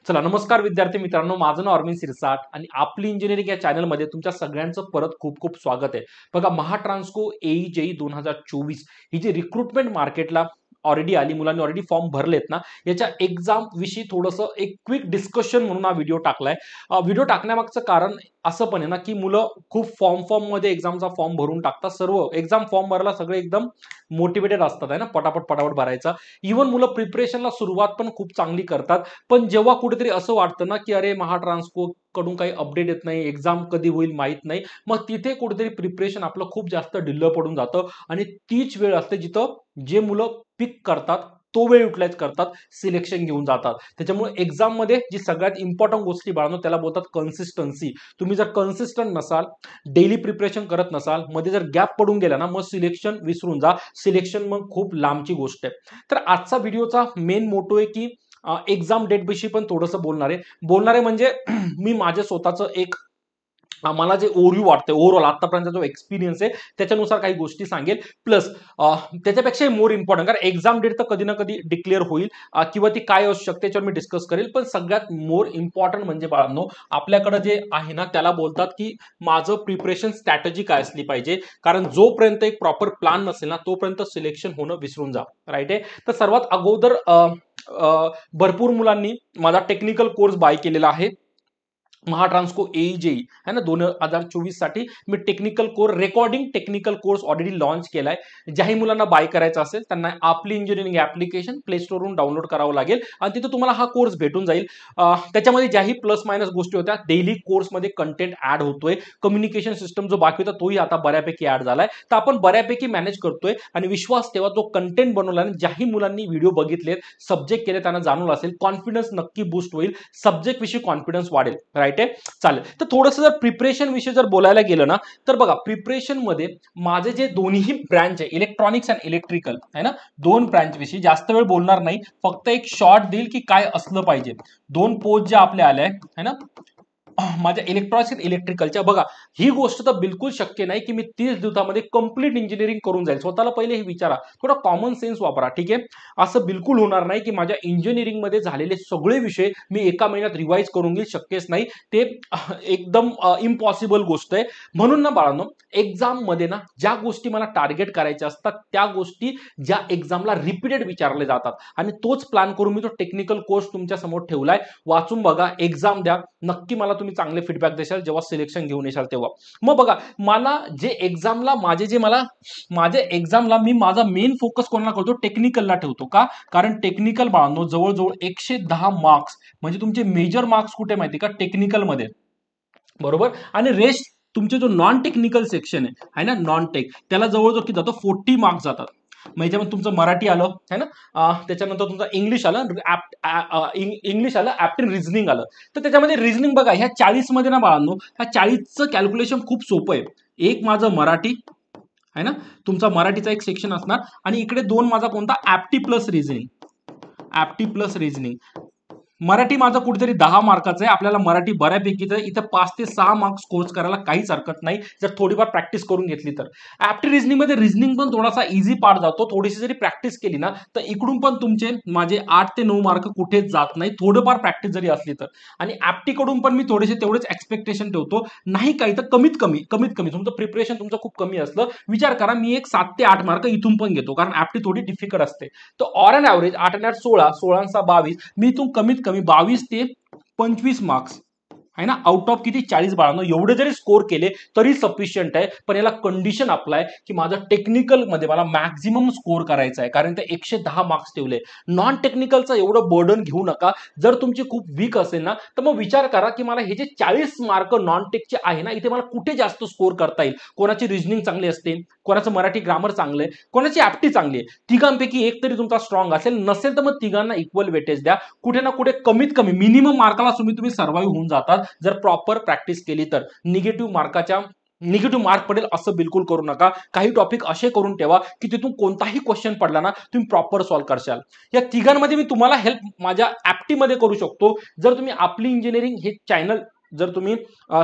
चला नमस्कार विद्यार्थी मित्रांनो, माझं नाव अरविंद सिरसाट आणि आपली इंजिनिअरिंग या चॅनलमध्ये तुमच्या सगळ्यांचं परत खूप खूप स्वागत आहे। बघा, महाट्रान्सको AE-JEE 2024 ही जी रिक्रुटमेंट मार्केटला ऑलरेडी आली, मुलांनी ऑलरेडी फॉर्म भरलेत ना, याच्या एक्झाम विषयी थोडंसं एक क्विक डिस्कशन म्हणून हा व्हिडिओ टाकलाय। व्हिडिओ टाकण्यामागचं कारण असं पण आहे ना, की मुलं खूप फॉर्म मध्ये एक्झामचा फॉर्म भरून टाकतात। सर्व एक्झाम फॉर्म भरायला सगळे एकदम मोटिवेटेड असतात आहे ना, पटापट भरायचा। इव्हन मुलं प्रिपरेशनला सुरुवात पण खूप चांगली करतात, पण जेव्हा कुठेतरी असं वाटतं ना, की अरे महाट्रान्सको कडून काही अपडेट येत नाही, एक्झाम कधी होईल माहित नाही, मग तिथे कुठेतरी प्रिपरेशन आपलं खूप जास्त ढिल्लं पडून जातं आणि तीच वेळ असते जिथं जे मुलं पिक करतात तो वेळ युटिलाइज करतात, सिलेक्शन घेऊन जातात। त्याच्यामुळे एक्झाम मध्ये जी सगळ्यात इम्पॉर्टंट गोष्टी बाळांनो, त्याला बोलतात कन्सिस्टन्सी। तुम्ही जर कन्सिस्टंट नसाल, डेली प्रिपरेशन करत नसाल, मध्ये जर गॅप पडून गेला ना, मग सिलेक्शन विसरून जा। सिलेक्शन मग खूप लांबची गोष्ट आहे। तर आजचा व्हिडिओचा मेन मोटो आहे की एक्झाम डेट विषयी पण थोडंसं बोलणार आहे म्हणजे मी माझे स्वतःचं एक मला जे ओव्हरव्ह्यू वाटतंय, ओव्हरऑल आतापर्यंत जो एक्सपिरियन्स आहे त्याच्यानुसार काही गोष्टी सांगेल। प्लस त्याच्यापेक्षा मोर इम्पॉर्टंट, कारण एक्झाम डेट तर कधी ना कधी डिक्लेअर होईल किंवा ती काय असू शकते त्याच्यावर मी डिस्कस करेल, पण सगळ्यात मोर इम्पॉर्टंट म्हणजे बाळांनो, आपल्याकडे जे आहे ना त्याला बोलतात की माझं प्रिपरेशन स्ट्रॅटेजी काय असली पाहिजे, कारण जोपर्यंत एक प्रॉपर प्लॅन नसेल ना तोपर्यंत सिलेक्शन होणं विसरून जा। राईट आहे। तर सर्वात अगोदर भरपूर मुलांनी माझा टेक्निकल कोर्स बाय केलेला आहे, महाट्रान्सको AE-JEE है ना 2024 साठी मी technical course, recording technical course already launch केलाय। ज्याही मुलांना बाय करायचा असेल त्यांना आपली इंजिनिअरिंग ऍप्लिकेशन प्ले स्टोरवरून डाउनलोड करावं लागेल आणि तिथे तुम्हाला हा कोर्स भेटून जाईल। त्याच्यामध्ये ज्याही प्लस मायनस गोष्टी होत्या, डेली कोर्समध्ये कंटेंट ऍड होतोय, कम्युनिकेशन सिस्टम जो बाकी होता तोही आता बऱ्यापैकी ऍड झालाय, तर आपण बऱ्यापैकी मॅनेज करतोय। आणि विश्वास ठेवा, तो कंटेंट बनवला आणि ज्याही मुलांनी व्हिडिओ बघितलेत, सब्जेक्ट केले, त्यांना जाणवलं असेल, कॉन्फिडन्स नक्की बूस्ट होईल, सब्जेक्ट विषयी कॉन्फिडन्स वाढेल। राईट आहे, चालेल। तर थोडंसं जर प्रिपरेशन विषयी जर बोलायला गेलं ना, तर बघा प्रिपरेशन मध्ये माझे जे दोन्ही ब्रँच आहे, इलेक्ट्रॉनिक्स अँड इलेक्ट्रिकल आहे ना, दोन ब्रँच विषयी जास्त वेळ बोलणार नाही, फक्त एक शॉर्ट देईल की काय असलं पाहिजे। दोन पोस्ट ज्या आपल्या आल्या आहे ना माझ्या इलेक्ट्रॉनिक्स अँड इलेक्ट्रिकलच्या, बघा ही गोष्ट तर बिलकुल शक्य नाही की मी 30 दिवसामध्ये कंप्लीट इंजिनिअरिंग करून जाईल। स्वतःला पहिले हे विचारा, थोडा कॉमन सेन्स वापरा, ठीक आहे। असं बिलकुल होणार नाही की माझ्या इंजिनिअरिंग मध्ये झालेले सगळे विषय मी एका महिन्यात रिवाइज करून घेईल, शक्यच नाही, ते एकदम इम्पॉसिबल गोष्ट आहे। म्हणून ना बाळांनो, एक्झाम मध्ये ना ज्या गोष्टी मला टार्गेट करायच्या असतात त्या गोष्टी ज्या एक्झामला रिपीटेड विचारले जातात, आणि तोच प्लॅन करून मी तो टेक्निकल कोर्स तुमच्या समोर ठेवलाय। वाचून बघा, एक्झाम द्या, नक्की मला तुम्ही चांगले फीडबॅक देशाल जेव्हा सिलेक्शन घेऊन येशाल तेव्हा। मग बघा, मला जे एक्झामला माझ्या एक्झामला मी माझा मेन फोकस कोणाला करतो, टेक्निकलला ठेवतो का, कारण टेक्निकल बाळांनो जवळजवळ 110 मार्क्स, म्हणजे तुमचे मेजर मार्क्स कुठे माहिती का, टेक्निकल मध्ये, बरोबर। आणि रेस्ट तुमचे जो नॉन टेक्निकल सेक्शन आहे ना, नॉन टेक, त्याला जवळजवळ किती जातं, 40 मार्क्स जातात। म्हणजे तुमचं मराठी आलं है ना, त्याच्यानंतर तुमचं इंग्लिश आलं, इंग्लिश आलं, ऍप्टिट्यूड रिझनिंग आलं। तर त्याच्यामध्ये रिझनिंग बघा, ह्या 40 मध्ये ना बाळांनो, ह्या 40चं कॅल्क्युलेशन खूप सोपं आहे। एक माझं मराठी है ना, तुमचा मराठीचा एक सेक्शन असणार, आणि इकडे दोन माझा कोणता, ऍप्टी प्लस रिझनिंग। मराठी माझं कुठेतरी 10 मार्काचं आहे, आपल्याला मराठी बऱ्यापैकी तर इथं 5 ते 6 मार्क्स स्कोर करायला काहीच हरकत नाही, जर थोडीफार प्रॅक्टिस करून घेतली तर। ऍप्टी रिझनिंग मध्ये रिझनिंग पण थोडासा इझी पार्ट जातो, थोडीशी जरी प्रॅक्टिस केली ना तर इकडून पण तुमचे माझे 8 ते 9 मार्क कुठेच जात नाही, थोडंफार प्रॅक्टिस जरी असली तर। आणि ऍप्टी कडून पण मी तेवढेच एक्सपेक्टेशन ठेवतो, नाही काही तर कमीत कमी तुमचं प्रिपरेशन तुमचं खूप कमी असलं, विचार करा मी एक 7 ते 8 मार्क इथून पण घेतो, कारण ऍप्टी थोडी डिफिकल्ट असते। तर ऑन एन ऍव्हरेज 8 आणि 8 16, 16 22, मी इथून कमीत कमी 22 ते 25 मार्क्स है ना, आउट ऑफ किती, 40 बाळांनो, एवढे जरी स्कोर केले तरी सफिशियंट आहे। पण याला कंडिशन अप्लाय की माझं टेक्निकल मध्ये मला मॅक्झिमम स्कोर करायचा आहे, कारण ते 110 मार्क्स ठेवले। नॉन टेक्निकलचं एवढं बर्डन घेऊ नका। जर तुमची खूप वीक असेल ना, तर मग विचार करा की मला हे जे 40 मार्क नॉन टेकचे आहे ना, इथे मला कुठे जास्त स्कोर करता येईल। कोणाची रिझनिंग चांगली असते, कोणाचं मराठी ग्रामर चांगलं आहे, कोणाची ऍप्टी चांगली आहे, तिघांपैकी एक तरी तुमचा स्ट्रॉंग असेल, नसेल तर मग तिघांना इक्वल वेटेज द्या। कुठे ना कुठे कमीत कमी मिनिमम मार्काला तुम्ही सर्व्हाइव्ह होऊन जातात, जर प्रॉपर प्रॅक्टिस केली तर। निगेटिव्ह मार्क पडेल असं बिलकुल करू नका। काही टॉपिक असे करून ठेवा की तिथून कोणताही क्वेश्चन पडला ना तुम्ही प्रॉपर सॉल्व्ह करशाल। या तिघांमध्ये मी तुम्हाला हेल्प माझ्या ऍप्टी मध्ये करू शकतो। जर तुम्ही आपली इंजिनिअरिंग हे चॅनल जर तुम्ही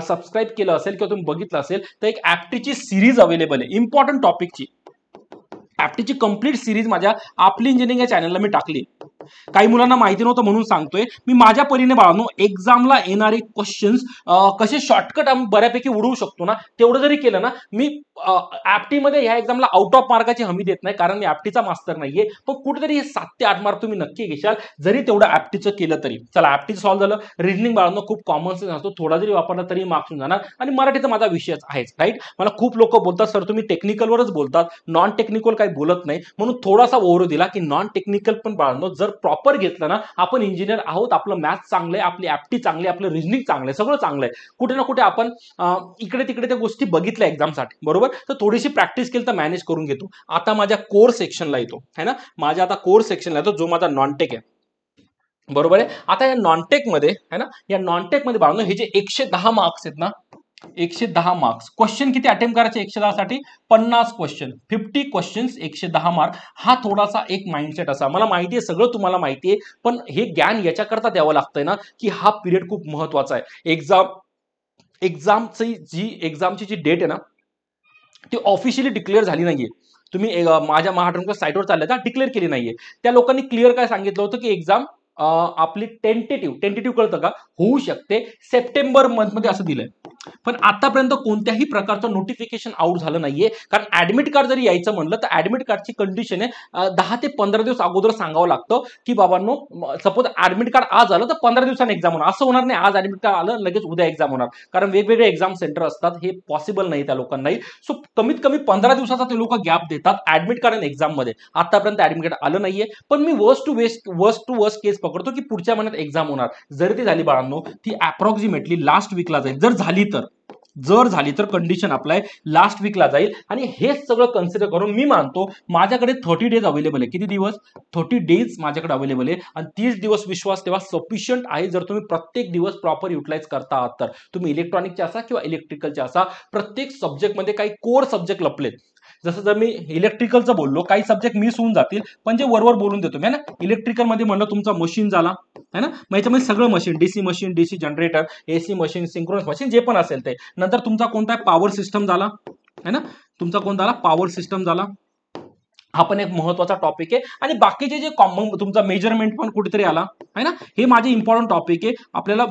सबस्क्राईब केलं असेल किंवा तुम्ही बघितलं असेल, तर एक ऍप्टीची सिरीज अवेलेबल आहे, इम्पॉर्टंट टॉपिकची ऍप्टीची कंप्लीट सिरीज माझ्या आपली इंजिनिअरिंग या चॅनलला मी टाकली। काही मुलांना माहिती नव्हतं म्हणून सांगतोय मी माझ्या परीने बाळांनो. एक्झामला येणारे क्वेश्चन्स कसे शॉर्टकट आम्ही बऱ्यापैकी उडवू शकतो ना, तेवढं जरी केलं ना, मी ऍप्टी मध्ये ह्या एक्झामला आउट ऑफ मार्काची हमी देत नाही, कारण मी ऍप्टीचा मास्तर नाहीये. पण कुठेतरी हे 7 ते 8 मार्क तुम्ही नक्की घेशाल जरी तेवढं ऍप्टीचं केलं तरी. चला, ऍप्टीचं सॉल्व्ह झालं. रिजनिंग बाळांनो खूप कॉमन सेन्स असतो, थोडा जरी वापरला तरी मार्क्स जाणार. आणि मराठीचा माझा विषयच आहेच, राईट. मला खूप लोक बोलतात सर तुम्ही टेक्निकलवरच बोलतात, नॉन टेक्निकल काही बोलत नाही. म्हणून थोडासा ओव्हर दिला की नॉन टेक्निकल पण बाळांनो जर प्रॉपर घेतलं ना, आपण इंजिनियर आहोत, आपलं मॅथ्स चांगलं आहे, आपली ऍप्टी चांगली आहे, आपलं रिजनिंग चांगलं आहे, सगळं चांगलं आहे. कुठे ना कुठे आपण इकडे तिकडे त्या गोष्टी बघितल्या एक्झामसाठी, बरोबर. तर थोडीशी प्रॅक्टिस केली तर मॅनेज करून घेतो. आता माझ्या कोर सेक्शनला येतो, है ना. माझ्या आता कोर सेक्शनला येतो जो माझा नॉनटेक आहे, बरोबर आहे. आता या नॉनटेक मध्ये है ना, या नॉनटेक मध्ये बाळांनो हे जे 110 मार्क्स आहेत ना, 110 मार्क्स. क्वेश्चन किती अटेम्प्ट करायचे 110 साठी? 50 क्वेश्चन, 50 क्वेश्चन्स, 110 मार्क. हा थोडासा एक माइंडसेट असा, मला माहिती आहे सगळं तुम्हाला माहिती आहे, पण हे ज्ञान याच्याकरता द्यावं लागतंय ना की हा पिरियड खूप महत्वाचा आहे. एक्झामची जी डेट आहे ना ती ऑफिशियली डिक्लेअर झाली नाहीये. तुम्ही माझ्या महाराष्ट्र साईटवर चालले तर डिक्लेअर केली नाहीये. त्या लोकांनी क्लिअर काय सांगितलं होतं की एक्झाम आपली टेंटेटिव्ह कळतं का, होऊ शकते सप्टेंबर मंथ मध्ये असं दिलंय. पण आतापर्यंत कोणत्याही प्रकारचं नोटिफिकेशन आउट झालं नाहीये. कारण ऍडमिट कार्ड जरी यायचं म्हणलं तर ऍडमिट कार्डची कंडिशन आहे 10 ते 15 दिवस अगोदर सांगावं लागतं की बाबांनो, सपोज ऍडमिट कार्ड आज आलं तर 15 दिवसांनी एक्झाम होणार, असं होणार नाही आज ऍडमिट कार्ड आलं लगेच उद्या एक्झाम होणार, कारण वेगवेगळे एक्झाम सेंटर असतात, हे पॉसिबल नाही त्या लोकांनाही. सो कमीत कमी 15 दिवसाचा ते लोक गॅप देतात ऍडमिट कार्ड आणि एक्झाम मध्ये. आतापर्यंत ऍडमिट कार्ड आलं नाहीये. पण मी वर्स्ट टू वर्स्ट केस पकडतो की पुढच्या महिन्यात एक्झाम होणार. जरी ती झाली बाळांनो, ती अप्रॉक्सिमेटली लास्ट वीकला जाईल. जर झाली तर कंडिशन अप्लाय लास्ट वीकला जाईल. आणि हेच सगळं कन्सिडर करून मी मानतो माझ्याकडे 30 डेज अवेलेबल आहे. किती दिवस? 30 डेज माझ्याकडे अवेलेबल आहे. आणि 30 दिवस विश्वास तेव्हा सफिशियंट आहे जर तुम्ही प्रत्येक दिवस प्रॉपर युटिलाइज करता आहात तर. तुम्ही इलेक्ट्रॉनिकचे असा किंवा इलेक्ट्रिकलचे असा, प्रत्येक सब्जेक्टमध्ये काही कोर सब्जेक्ट लपलेत. जसं जर मी इलेक्ट्रिकलचं बोललो, काही सब्जेक्ट मिस होऊन जातील पण जे वरवर बोलून देतो मी ना. इलेक्ट्रिकल मध्ये म्हणलं तुमचा मशीन झाला है ना, मग याच्यामध्ये सगळं machine, DC machine, DC generator, AC machine, synchronous machine, जे पण असेल ते. नंतर तुमचा कोणता पॉवर सिस्टम झाला है ना, तुमचा कोणता झाला पॉवर सिस्टम झाला, हा पण एक महत्वाचा टॉपिक आहे. आणि बाकीचे जे कॉमन तुमचा मेजरमेंट पण कुठेतरी आला है ना, हे माझे इम्पॉर्टंट टॉपिक आहे. आपल्याला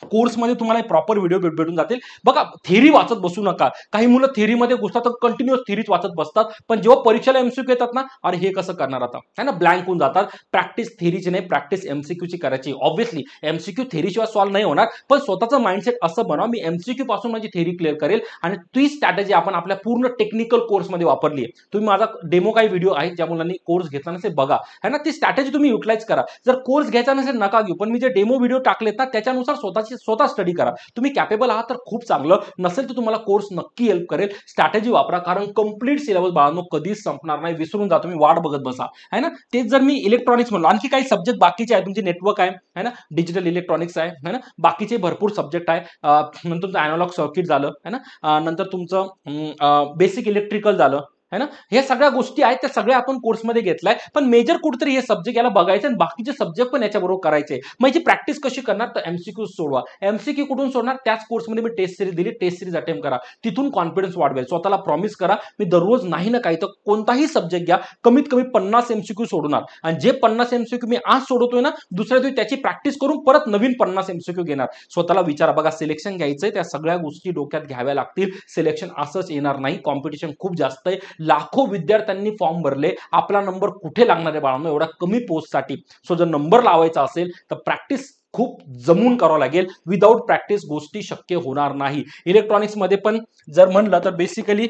कोर्समध्ये तुम्हाला प्रॉपर व्हिडिओ भेटून जातील. बघा, थेरी वाचत बसू नका. काही मुलं थेरीमध्ये घुसतात तर कंटिन्युअस थेरीच वाचत बसतात, पण जेव्हा परीक्षेला एमसीक्यू येतात ना, अरे हे कसं करणार आता है ना, ब्लँक होऊन जातात. प्रॅक्टिस थेरीची नाही, प्रॅक्टिस एमसीक्यूची करायची. ऑब्व्हियसली एमसीक्यू थेरीशिवाय सॉल्व्ह नाही होणार, पण स्वतःचं माइंडसेट असं बनवा मी एमसीक्यू पासून माझी थेरी क्लिअर करेल. आणि ती स्ट्रॅटेजी आपण आपल्या पूर्ण टेक्निकल कोर्समध्ये वापरली आहे. तुम्ही माझा डेमो काही व्हिडिओ आहेत ज्या मुलांनी कोर्स घेतला नसेल बघा है ना, ती स्ट्रॅटेजी तुम्ही युटिलाइज करा. जर कोर्स घ्यायचा नसेल नका घेऊ, पण मी जे डेमो व्हिडिओ टाकलेत ना त्याच्यानुसार स्वतः स्टडी करा. तुम्ही कॅपेबल आहात तर खूप चांगलं, नसेल तर तुम्हाला कोर्स नक्की हेल्प करेल. स्ट्रॅटेजी वापरा, कारण कंप्लीट सिलेबस बाळांनो कधीच संपणार नाही, विसरून जा, तुम्ही वाट बघत बसा है ना. तेच जर मी इलेक्ट्रॉनिक्स म्हणलो, आणखी काही सब्जेक्ट बाकीचे आहे, तुमचे नेटवर्क आहे ना, डिजिटल इलेक्ट्रॉनिक्स आहे ना, बाकीचे भरपूर सब्जेक्ट आहे. नंतर तुमचं अॅनालॉग सर्किट झालं है ना, नंतर तुमचं बेसिक इलेक्ट्रिकल झालं है ना, हे सगळ्या गोष्टी आहेत त्या सगळ्या आपण कोर्समध्ये घेतलाय. पण मेजर कुठेतरी हे सब्जेक्ट याला बघायचे आणि बाकीचे सब्जेक्ट पण याच्याबरोबर करायचे. मग याची प्रॅक्टिस कशी करणार, तर एमसीक्यू सोडवा. एमसीक्यू कुठून सोडणार, त्याच कोर्समध्ये मी टेस्ट सिरीज दिली, टेस्ट सिरीज अटेम्प्ट करा. तिथून कॉन्फिडन्स वाढवेल. स्वतःला प्रॉमिस करा मी दररोज नाही ना काही तर कोणताही सब्जेक्ट घ्या, कमीत कमी 50 एमसीक्यू सोडणार. आणि जे 50 एमसीक्यू मी आज सोडवतोय ना, दुसऱ्या दिवशी त्याची प्रॅक्टिस करून परत नवीन 50 एमसीक्यू घेणार. स्वतःला विचारा. बघा, सिलेक्शन घ्यायचंय, त्या सगळ्या गोष्टी डोक्यात घ्याव्या लागतील. सिलेक्शन असंच येणार नाही, कॉम्पिटिशन खूप जास्त आहे. लाखो विद्यार्थ्यांनी फॉर्म भरले, आपला नंबर कुठे लागणार आहे बाळांनो एवढा कमी पोस्टसाठी. सो जर नंबर लावायचा असेल तर प्रॅक्टिस खूप जमून करावं लागेल. विदाऊट प्रॅक्टिस गोष्टी शक्य होणार नाही. इलेक्ट्रॉनिक्स मध्ये पण जर म्हणलं तर बेसिकली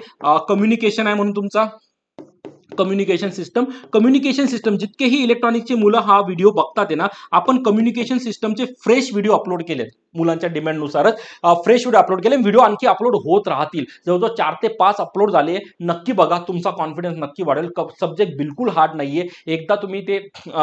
कम्युनिकेशन आहे, म्हणून तुमचा कम्युनिकेशन सिस्टम जितकेही इलेक्ट्रॉनिकची मुलं हा व्हिडिओ बघतात ना, आपण कम्युनिकेशन सिस्टमचे फ्रेश व्हिडिओ अपलोड केलेत. मुलांच्या डिमांडनुसारच फ्रेश व्हिडिओ अपलोड केले. व्हिडिओ आणखी अपलोड होत राहतील. जवळजवळ 4 ते 5 अपलोड झाले. नक्की बघा, तुमचा कॉन्फिडन्स नक्की वाढेल. सब्जेक्ट बिलकुल हार्ड नाहीये. एकदा तुम्ही ते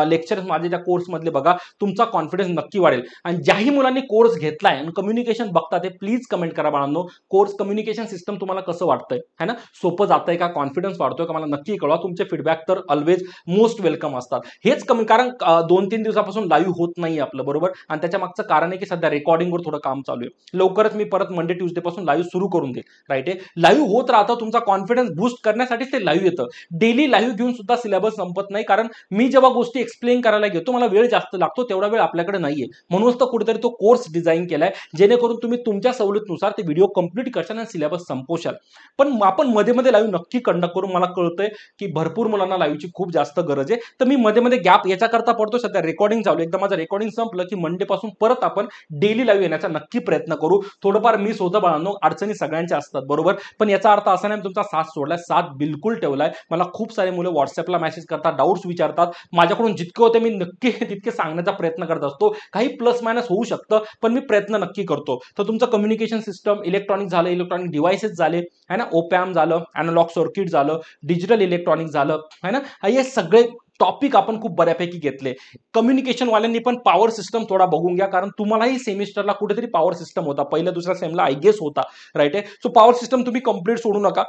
लेक्चर्स माझे त्या कोर्स मधले बघा, तुमचा कॉन्फिडन्स नक्की वाढेल. आणि ज्याही मुलांनी कोर्स घेतलाय आणि कम्युनिकेशन बघता ते प्लीज कमेंट करा बाळांनो, कोर्स कम्युनिकेशन सिस्टम तुम्हाला कसं वाटतंय है ना, सोपं जातंय का, कॉन्फिडन्स वाढतोय का, मला नक्की कळवा. तुमचे फीडबॅक तर ऑलवेज मोस्ट वेलकम असतात. हेच कमी, कारण 2-3 दिवसापासून लाईव्ह होत नाही आपलं, बरोबर. आणि त्याच्या मागचं कारण आहे की सध्या रेकॉर्डिंग रेकॉर्डिंगवर थोडं काम चालू आहे. लवकरच मी परत मंडे ट्यूजडे पासून लाईव्ह सुरू करून देईल. राईट आहे, लाईव्ह होत राहतं, तुमचा कॉन्फिडन्स बूस्ट करण्यासाठी ते लाईव्ह येतं. डेली लाईव्ह घेऊन सुद्धा सिलेबस संपत नाही, कारण मी जेव्हा गोष्टी एक्सप्लेन करायला घेतो मला वेळ जास्त लागतो, तेवढा वेळ आपल्याकडे नाहीये. म्हणूनच तर कुठेतरी तो कोर्स डिझाईन केलाय, जेणेकरून तुम्ही तुमच्या सवलतीनुसार ते व्हिडिओ कंप्लीट करशाल आणि सिलेबस संपवशाल. पण आपण मध्ये मध्ये लाईव्ह नक्की कंडक्ट करून, मला कळतंय की भरपूर मुलांना लाईव्हची खूप जास्त गरज आहे. तर मी मध्ये मध्ये गॅप याच्याकरता पडतो, सध्या रेकॉर्डिंग चालू आहे. एकदा माझं रेकॉर्डिंग संपलं की मंडे पासून परत आपण डेली लाईव्ह येण्याचा नक्की प्रयत्न करू. थोडंफार मिस होतं बाळांनो, अडचणी सगळ्यांच्या असतात बरोबर, पण याचा अर्थ असा नाही तुमचा साथ सोडलाय, साथ बिलकुल ठेवलाय. मला खूप सारे मुलं व्हॉट्सअपला मेसेज करतात, डाऊट्स विचारतात. माझ्याकडून जितके होते मी नक्की तितके सांगण्याचा प्रयत्न करत असतो. काही प्लस मायनस होऊ शकतं, पण मी प्रयत्न नक्की करतो. तर तुमचं कम्युनिकेशन सिस्टम, इलेक्ट्रॉनिक झालं, इलेक्ट्रॉनिक डिव्हाइसेस झाले है ना, ओपॅम झालं, अॅनालॉग सर्किट झालं, डिजिटल इलेक्ट्रॉनिक झालं है ना, हे सगळे टॉपिक आपण खूप बऱ्यापैकी घेतले. कम्युनिकेशन वाल्यांनी पण पॉवर सिस्टम थोडा बघून घ्या, कारण तुम्हालाही सेमिस्टरला कुठेतरी पॉवर सिस्टम होता, पहिल्या दुसऱ्या सेमला आय गेस होता. राईट आहे, सो पॉवर सिस्टम तुम्ही कंप्लीट सोडू नका.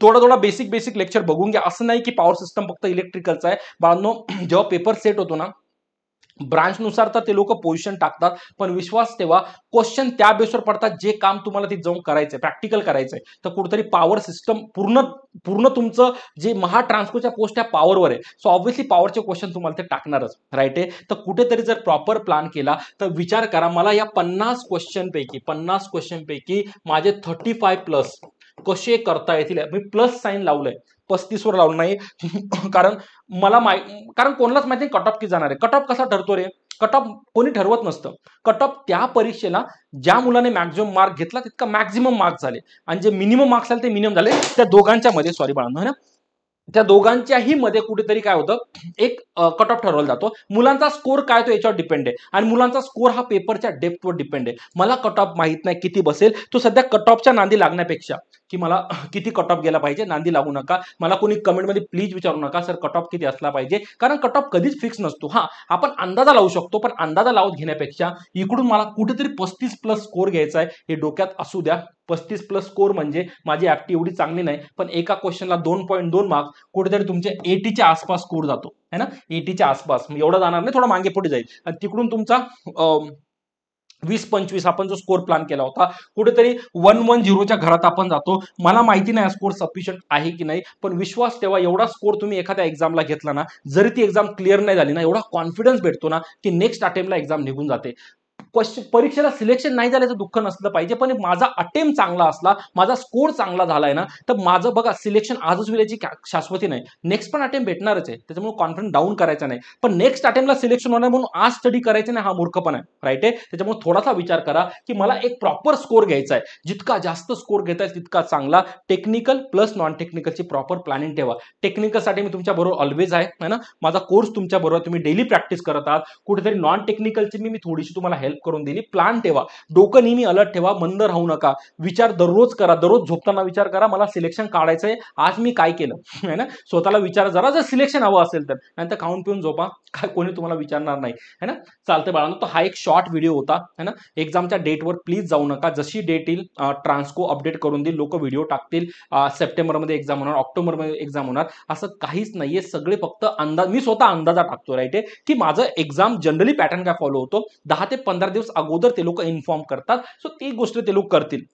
थोडा थोडा बेसिक लेक्चर बघून घ्या. असं नाही की पॉवर सिस्टम फक्त इलेक्ट्रिकलचा आहे बाळांनो. जेव्हा पेपर सेट होतो ना, ब्रांचनुसार तर ते लोक पोझिशन टाकतात, पण विश्वास ठेवा क्वेश्चन त्या बेसवर पडतात जे काम तुम्हाला तिथे जाऊन करायचंय, प्रॅक्टिकल करायचंय. तर कुठेतरी पॉवर सिस्टम पूर्ण तुमचं जे महाट्रान्सकोच्या पोस्ट त्या पॉवरवर आहे, सो ऑब्व्हियसली पॉवरचे क्वेश्चन तुम्हाला ते टाकणारच. राईट आहे, तर कुठेतरी जर प्रॉपर प्लॅन केला तर विचार करा, मला या 50 क्वेश्चन पैकी माझे 35 प्लस कसे करता येतील. मी प्लस साईन लावलंय, 35 वर लावलं नाही कारण मला कारण कोणालाच माहिती कट ऑफ किती जाणार आहे. कट ऑफ कसा ठरतो रे, कट ऑफ कोणी ठरवत नसतं. कट ऑफ त्या परीक्षेला ज्या मुलाने मॅक्झिमम मार्क घेतला तितका मॅक्झिमम मार्क झाले, आणि जे मिनिमम मार्क्स आले ते मिनिमम झाले. त्या दोघांच्या मध्ये, सॉरी बाळांनो है ना, त्या दोघांच्याही मध्ये कुठेतरी काय होतं, एक कट ऑफ ठरवला जातो. मुलांचा स्कोर काय तो याच्यावर डिपेंड आहे, आणि मुलांचा स्कोर हा पेपरच्या डेप्थवर डिपेंड आहे. मला कट ऑफ माहित नाही किती बसेल, तो सध्या कट ऑफच्या नांदी लागण्यापेक्षा की मला किती कट ऑफ गेला पाहिजे, नांदी लागू नका. मला कोणी कमेंटमध्ये प्लीज विचारू नका सर कट ऑफ किती असला पाहिजे, कारण कट ऑफ कधीच फिक्स नसतो. हा, आपण अंदाजा लावू शकतो, पण अंदाजा लावत घेण्यापेक्षा इकडून मला कुठेतरी 35 प्लस स्कोर घ्यायचा आहे, हे डोक्यात असू द्या. 35 प्लस स्कोर म्हणजे माझी ऍप्टी एवढी चांगली नाही, पण एका क्वेश्चनला 2.2 मार्क, कुठेतरी तुमचे 80च्या आसपास स्कोर जातो है ना, 80च्या आसपास. एवढा जाणार नाही, थोडा मागे पुढे जाईल, आणि तिकडून तुमचा 20-25 आपण जो स्कोर प्लॅन केला होता, कुठेतरी 110च्या घरात आपण जातो. मला माहिती नाही स्कोर सफिशियंट आहे की नाही, पण विश्वास ठेवा, एवढा स्कोर तुम्ही एखाद्या एक्झामला घेतला ना, जरी ती एक्झाम क्लिअर नाही झाली ना, एवढा कॉन्फिडन्स भेटतो ना की नेक्स्ट अटेम्प्टला एक्झाम निघून जाते. परीक्षेला सिलेक्शन नाही झाल्याचं दुःख नसलं पाहिजे, पण माझा अटेम्प्ट चांगला असला, माझा स्कोर चांगला झालाय ना, तर माझं बघा सिलेक्शन आजच होण्याची शाश्वती नाही, नेक्स्ट पण अटेम्प्ट भेटणारच आहे. त्याच्यामुळे कॉन्फिडन्स डाऊन करायचा नाही, पण नेक्स्ट अटेम्प्टला सिलेक्शन होणार म्हणून आज स्टडी करायचं नाही, हा मूर्खपणा आहे. राईट आहे, त्याच्यामुळे थोडासा विचार करा की मला एक प्रॉपर स्कोर घ्यायचा आहे. जितका जास्त स्कोर घेता येईल तितका चांगला. टेक्निकल प्लस नॉन टेक्निकलची प्रॉपर प्लॅनिंग ठेवा. टेक्निकलसाठी मी तुमच्या बरोबर ऑलवेज आहे ना, माझा कोर्स तुमच्या बरोबर, तुम्ही डेली प्रॅक्टिस करत आहात. कुठेतरी नॉन टेक्निकलची मी थोडीशी तुम्हाला हेल्प करून दिली. प्लॅन ठेवा, डोकं नेहमी अलर्ट ठेवा, मंद राहू नका. विचार दररोज करा, दररोज झोपताना विचार करा, मला सिलेक्शन काढायचंय, आज मी काय केलं है ना. स्वतःला विचार जरा, जर सिलेक्शन हवं असेल तर, नाहीतर खाऊन पिऊन झोपा, काय कोणी तुम्हाला विचारणार नाही है ना. चालतं बाळांनो, तर हा एक शॉर्ट व्हिडिओ होता है ना. एक्झामच्या डेटवर प्लीज जाऊ नका, जशी डेट येईल ट्रान्सको अपडेट करून देईल, लोक व्हिडिओ टाकतील. सप्टेंबरमध्ये एक्झाम होणार, ऑक्टोबरमध्ये एक्झाम होणार, असं काहीच नाहीये. सगळे फक्त अंदाज, मी स्वतः अंदाजा टाकतो. राईट आहे, की माझं एक्झाम जनरली पॅटर्न काय फॉलो होतो, 10 ते 15 दिवस अगोदर ते लोक इन्फॉर्म करतात, सो ती गोष्ट ते लोक करतील.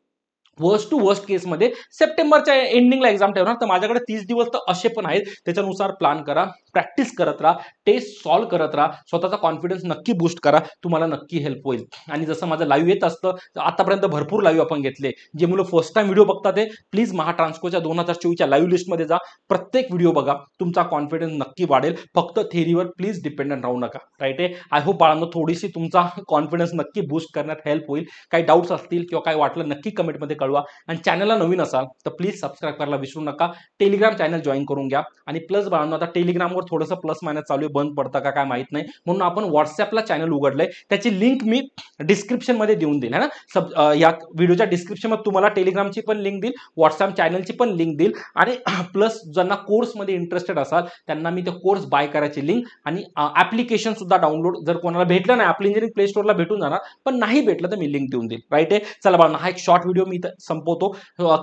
वर्स्ट टू वर्स्ट केसमध्ये सप्टेंबरच्या एंडिंगला एक्झाम ठेवणार, तर माझ्याकडे 30 दिवस तर असे पण आहेत. त्याच्यानुसार प्लॅन करा, प्रॅक्टिस करत राहा, टेस्ट सॉल्व्ह करत राहा, स्वतःचा कॉन्फिडन्स नक्की बूस्ट करा, तुम्हाला नक्की हेल्प होईल. आणि जसं माझं लाईव्ह येत असतं, आतापर्यंत भरपूर लाईव्ह आपण घेतले. जे मुलं फर्स्ट टाइम व्हिडिओ बघतात ते प्लीज महाट्रान्सकोच्या 2024च्या लाईव्ह लिस्टमध्ये जा, प्रत्येक व्हिडिओ बघा, तुमचा कॉन्फिडन्स नक्की वाढेल. फक्त थेरीवर प्लीज डिपेंडंट राहू नका. राईट आहे, आय होप बाळांनो थोडीशी तुमचा कॉन्फिडन्स नक्की बूस्ट करण्यात हेल्प होईल. काही डाऊट्स असतील किंवा काय वाटलं नक्की कमेंटमध्ये कळवा. आणि चॅनलला नवीन असाल तर प्लीज सबस्क्राईब करायला विसरू नका. टेलिग्राम चॅनल जॉईन करून घ्या. आणि प्लस बाळांनो, आता टेलिग्रामवर थोडंसं प्लस मायनस चालू आहे, बंद पडतं का काय माहित नाही, म्हणून आपण व्हॉट्सअपला चॅनल उघडलंय, त्याची लिंक मी डिस्क्रिप्शन मध्ये देऊन देईल है ना. या व्हिडिओच्या डिस्क्रिप्शनमध्ये तुम्हाला टेलिग्रामची पण लिंक देईल, व्हॉट्सअप चॅनलची पण लिंक देईल. आणि प्लस ज्यांना कोर्समध्ये इंटरेस्टेड असाल त्यांना मी ते कोर्स बाय करायची लिंक आणि ऍप्लिकेशन सुद्धा डाउनलोड, जर कोणाला भेटलं नाही, आपली इंजिनिअरिंग प्ले स्टोरला भेटून जाणार, पण नाही भेटलं तर मी लिंक देऊन देईल. राईट आहे, चला बाळांनो, हा एक शॉर्ट व्हिडिओ मी संपवतो.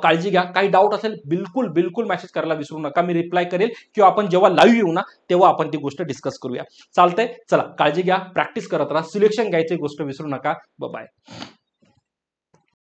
काळजी घ्या, काही डाऊट असेल बिलकुल मेसेज करायला विसरू नका, मी रिप्लाय करेल, किंवा आपण जेव्हा लाईव्ह येऊ ना तेव्हा आपण ती गोष्ट डिस्कस करूया. चालतंय, चला काळजी घ्या, प्रॅक्टिस करत राहा, सिलेक्शन घ्यायची गोष्ट विसरू नका. बाय.